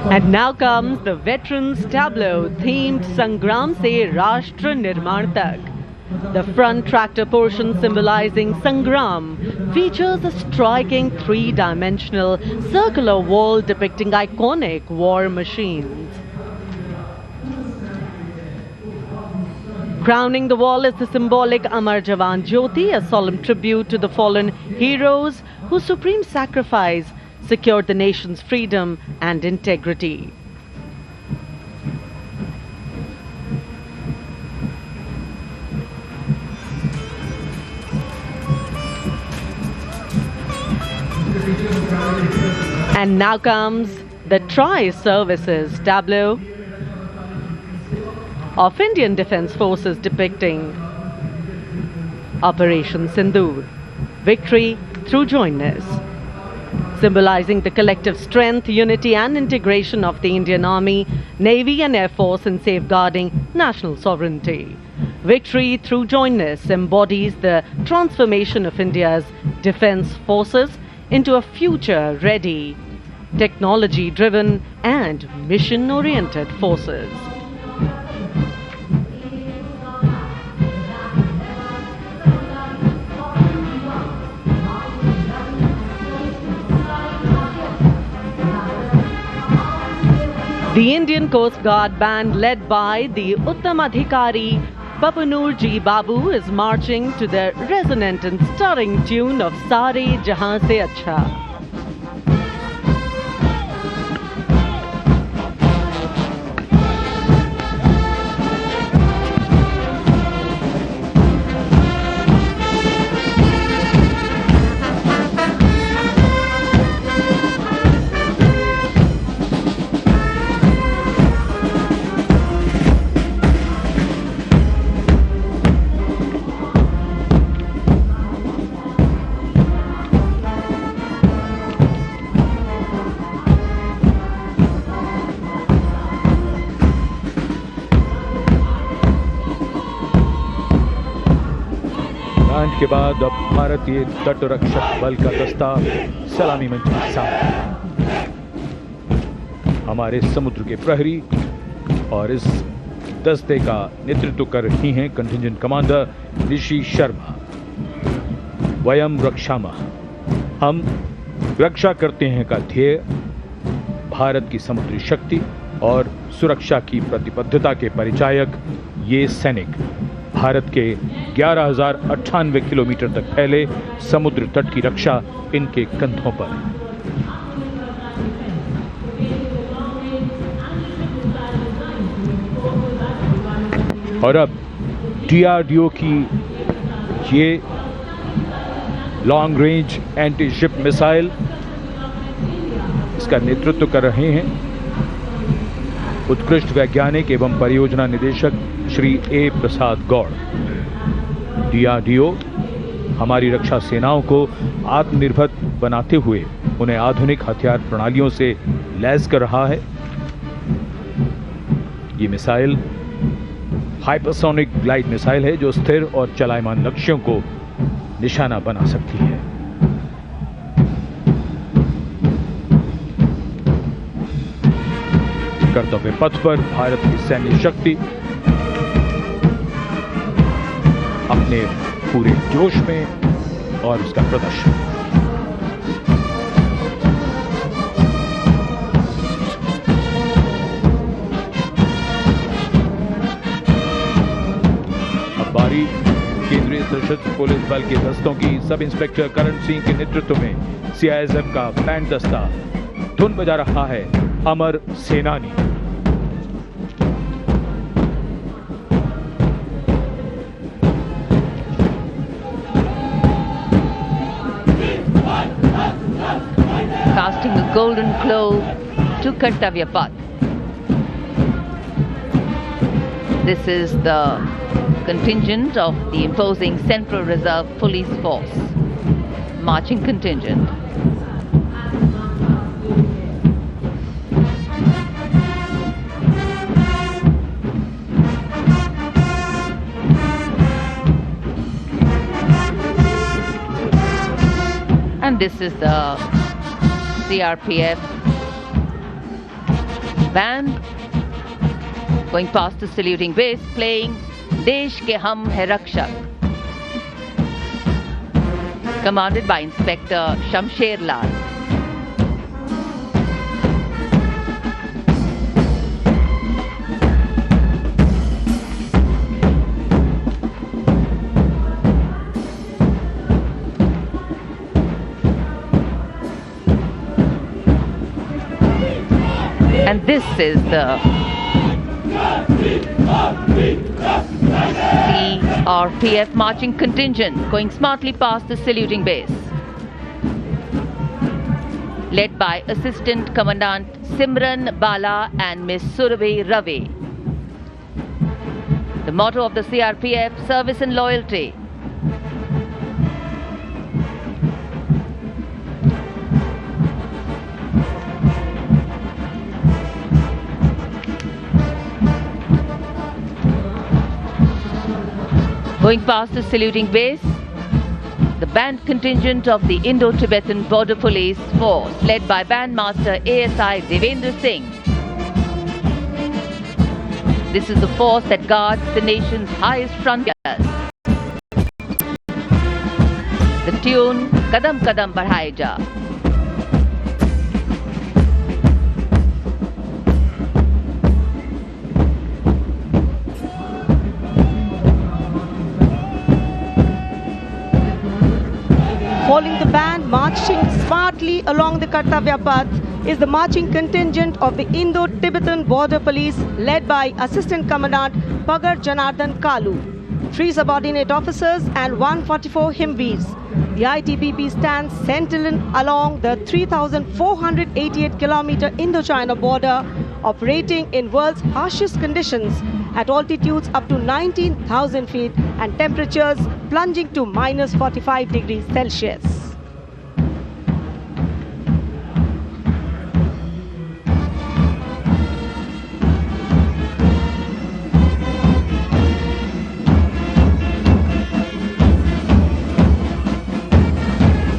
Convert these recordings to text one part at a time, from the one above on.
And now comes the Veterans Tableau themed Sangram Se Rashtra Nirman Tak. The front tractor portion symbolizing Sangram features a striking three-dimensional circular wall depicting iconic war machines. Crowning the wall is the symbolic Amar Jawan Jyoti, a solemn tribute to the fallen heroes whose supreme sacrifice secured the nation's freedom and integrity. And now comes the Tri-Services tableau of Indian Defence Forces depicting Operation Sindoor, victory through jointness, symbolizing the collective strength, unity and integration of the Indian Army, Navy and Air Force in safeguarding national sovereignty. Victory through jointness embodies the transformation of India's defence forces into a future-ready, technology-driven and mission-oriented forces. The Indian Coast Guard band led by the Uttam Adhikari Papanur Ji Babu is marching to the resonant and stirring tune of Sare Jahan Se Acha. के बाद अब भारतीय तट रक्षक बल का दस्ता सलामी मंच के सामने हमारे समुद्र के प्रहरी और इस दस्ते का नेतृत्व कर रही हैं कंटिंजेंट कमांडर ऋषि शर्मा। वयम रक्षामः, हम रक्षा करते हैं का ध्येय भारत की समुद्री शक्ति और सुरक्षा की प्रतिबद्धता के परिचायक ये सैनिक भारत के 11,098 किलोमीटर तक फैले समुद्र तट की रक्षा इनके कंधों पर है। और अब DRDO की ये long range anti ship missile, इसका नेतृत्व कर रहे हैं उत्कृष्ट वैज्ञानिक एवं परियोजना निदेशक श्री ए प्रसाद गौड़। DRDO हमारी रक्षा सेनाओं को आत्मनिर्भर बनाते हुए उन्हें आधुनिक हथियार प्रणालियों से लैस कर रहा है। ये मिसाइल हाइपरसोनिक ग्लाइड मिसाइल है जो स्थिर और चलायमान लक्ष्यों को निशाना बना सकती है। कर्तव्य पथ पर भारत की सैन्य शक्ति अपने पूरे जोश में और उसका प्रदर्शन। अब बारी केंद्रीय सशस्त्र पुलिस बल के दस्तों की सब इंस्पेक्टर करण सिंह के नेतृत्व में CISF का बैंड दस्ता धुन बजा रहा है अमर सेनानी। Casting a golden glow to Kartavya Path. This is the contingent of the imposing Central Reserve Police Force, marching contingent. And this is the CRPF band going past the saluting base, playing Desh Ke Hum Hai Rakshak, commanded by Inspector Shamsher Lal. And this is the CRPF marching contingent going smartly past the saluting base, led by Assistant Commandant Simran Bala and Miss Surabhi Ravi. The motto of the CRPF, service and loyalty. Going past the saluting base, the band contingent of the Indo-Tibetan Border Police Force, led by Bandmaster ASI Devendra Singh. This is the force that guards the nation's highest frontiers. The tune, Kadam Kadam Badhaye Ja. Following the band marching smartly along the Kartavya Path is the marching contingent of the Indo-Tibetan Border Police led by Assistant Commandant Pagar Janardhan Kalu, 3 subordinate officers and 144 Himvis. The ITBP stands sentinel along the 3,488-kilometer Indo-China border, operating in world's harshest conditions at altitudes up to 19,000 feet and temperatures plunging to minus 45 degrees Celsius.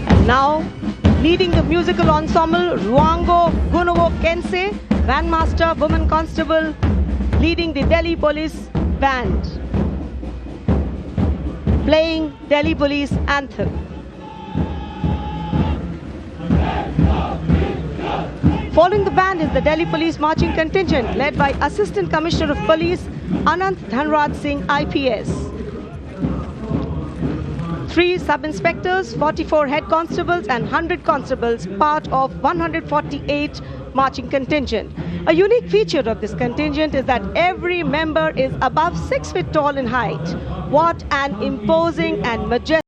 And now, leading the musical ensemble, Ruango Gunovo Kense, Bandmaster Woman Constable, leading the Delhi Police Band, playing Delhi Police Anthem. Following the band is the Delhi Police Marching Contingent led by Assistant Commissioner of Police Anant Dhanraj Singh IPS. 3 sub-inspectors, 44 head constables and 100 constables, part of 148 marching contingent. A unique feature of this contingent is that every member is above 6 feet tall in height. What an imposing and majestic